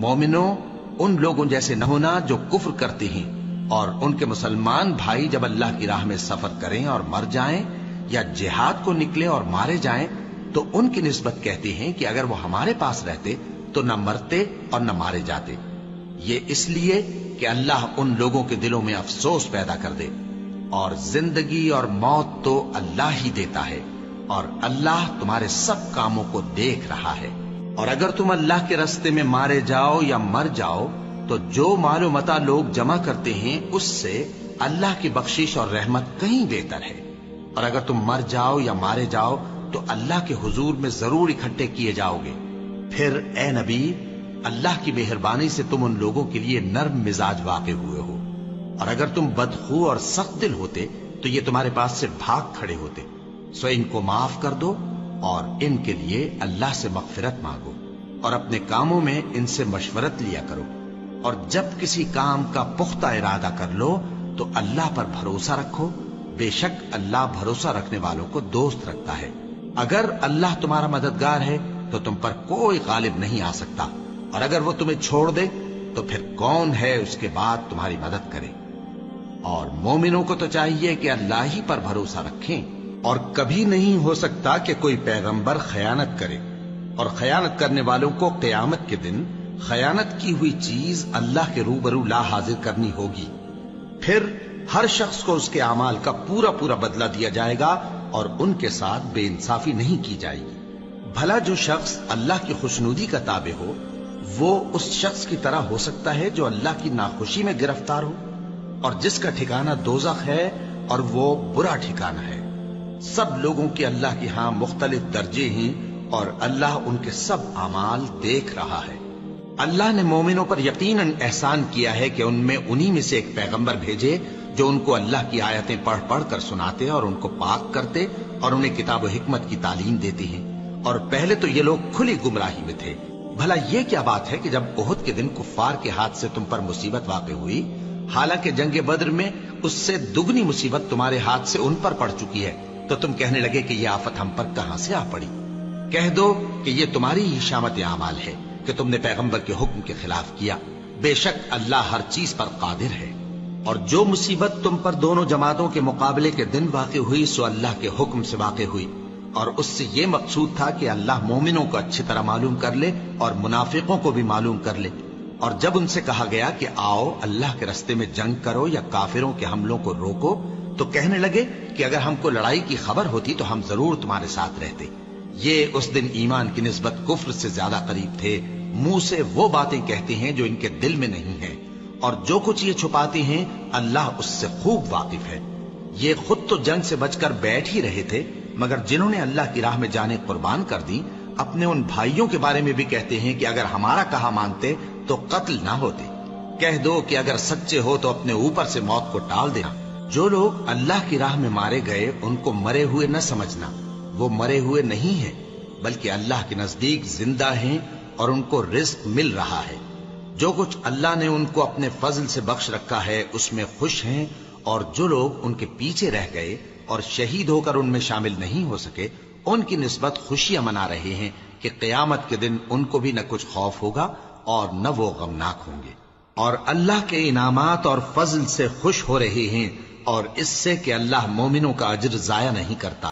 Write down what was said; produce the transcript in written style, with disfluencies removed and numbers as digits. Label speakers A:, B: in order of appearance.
A: मोमिनो, उन लोगों जैसे न होना जो कुफ्र करते हैं और उनके मुसलमान भाई जब अल्लाह की राह में सफर करें और मर जाएं या जिहाद को निकले और मारे जाएं तो उनकी निस्बत कहते हैं कि अगर वो हमारे पास रहते तो न मरते और न मारे जाते। ये इसलिए कि अल्लाह उन लोगों के दिलों में अफसोस पैदा कर दे। और जिंदगी और मौत तो अल्लाह ही देता है और अल्लाह तुम्हारे सब कामों को देख रहा है। और अगर तुम अल्लाह के रास्ते में मारे जाओ या मर जाओ तो जो मालो मता लोग जमा करते हैं उससे अल्लाह की बख्शिश और रहमत कहीं बेहतर है। और अगर तुम मर जाओ या मारे जाओ तो अल्लाह के हुजूर में जरूर इकट्ठे किए जाओगे। फिर ए नबी, अल्लाह की मेहरबानी से तुम उन लोगों के लिए नर्म मिजाज वाक़े हुए हो। और अगर तुम बदखू और सख्त दिल होते तो ये तुम्हारे पास से भाग खड़े होते। सो इनको माफ कर दो और इनके लिए अल्लाह से मगफिरत मांगो और अपने कामों में इनसे मशवरत लिया करो। और जब किसी काम का पुख्ता इरादा कर लो तो अल्लाह पर भरोसा रखो। बेशक अल्लाह भरोसा रखने वालों को दोस्त रखता है। अगर अल्लाह तुम्हारा मददगार है तो तुम पर कोई गालिब नहीं आ सकता, और अगर वो तुम्हें छोड़ दे तो फिर कौन है उसके बाद तुम्हारी मदद करे। और मोमिनों को तो चाहिए कि अल्लाह ही पर भरोसा रखें। और कभी नहीं हो सकता कि कोई पैगंबर खयानत करे, और खयानत करने वालों को क़यामत के दिन खयानत की हुई चीज अल्लाह के रूबरू ला हाजिर करनी होगी। फिर हर शख्स को उसके अमाल का पूरा पूरा बदला दिया जाएगा और उनके साथ बेइंसाफी नहीं की जाएगी। भला जो शख्स अल्लाह की खुशनुदी का ताबे हो वो उस शख्स की तरह हो सकता है जो अल्लाह की नाखुशी में गिरफ्तार हो, और जिसका ठिकाना दोज़ख है और वो बुरा ठिकाना है। सब लोगों के अल्लाह के यहां मुख्तलिफ दर्जे हैं और अल्लाह उनके सब अमाल देख रहा है। अल्लाह ने मोमिनों पर यकीनन एहसान किया है कि उनमें उन्हीं में से एक पैगंबर भेजे जो उनको अल्लाह की आयतें पढ़ पढ़ कर सुनाते और उनको पाक करते और उन्हें किताब व हिकमत की तालीम देते हैं। और पहले तो ये लोग खुली गुमराही में थे। भला ये क्या बात है कि जब ओहद के दिन कुफ्फार के हाथ से तुम पर मुसीबत वाक़ हुई, हालांकि जंगे बद्र में उससे दुगनी मुसीबत तुम्हारे हाथ से उन पर पड़ चुकी है, तो तुम कहने लगे कि यह आफत हम पर कहां से आ पड़ी। कह दो कि ये तुम्हारी ही शामत आमाल है कि तुमने पैगंबर के हुक्म के खिलाफ किया। बेशक अल्लाह हर चीज पर कादिर है। और जो मुसीबत तुम पर दोनों जमातों के मुकाबले के दिन वाक़ हुई सो अल्लाह के हुक्म से वाक़ हुई, और उससे ये मकसूद था कि अल्लाह मोमिनों को अच्छी तरह मालूम कर ले और मुनाफिकों को भी मालूम कर ले। और जब उनसे कहा गया कि आओ अल्लाह के रास्ते में जंग करो या काफिरों के हमलों को रोको, तो कहने लगे कि अगर हमको लड़ाई की खबर होती तो हम जरूर तुम्हारे साथ रहते। ये उस दिन ईमान की निस्बत कुफ्र से ज्यादा करीब थे। मुंह से वो बातें कहते हैं जो इनके दिल में नहीं है, और जो कुछ ये छुपाते हैं अल्लाह उससे खूब वाकिफ है। ये खुद तो जंग से बचकर बैठ ही रहे थे, मगर जिन्होंने अल्लाह की राह में जाने कुर्बान कर दी, अपने उन भाइयों के बारे में भी कहते हैं कि अगर हमारा कहा मानते तो कत्ल ना होते। कह दो कि अगर सच्चे हो तो अपने ऊपर से मौत को टाल देना। जो लोग अल्लाह की राह में मारे गए उनको मरे हुए न समझना, वो मरे हुए नहीं है बल्कि अल्लाह के नजदीक जिंदा हैं और उनको रिज्क मिल रहा है। जो कुछ अल्लाह ने उनको अपने फजल से बख्श रखा है उसमें खुश हैं, और जो लोग उनके पीछे रह गए और शहीद होकर उनमें शामिल नहीं हो सके उनकी निस्बत खुशियां मना रहे हैं कि क़यामत के दिन उनको भी न कुछ खौफ होगा और न वो गमनाक होंगे। और अल्लाह के इनामात और फजल से खुश हो रहे हैं, और इससे कि अल्लाह मोमिनों का अज्र जाया नहीं करता।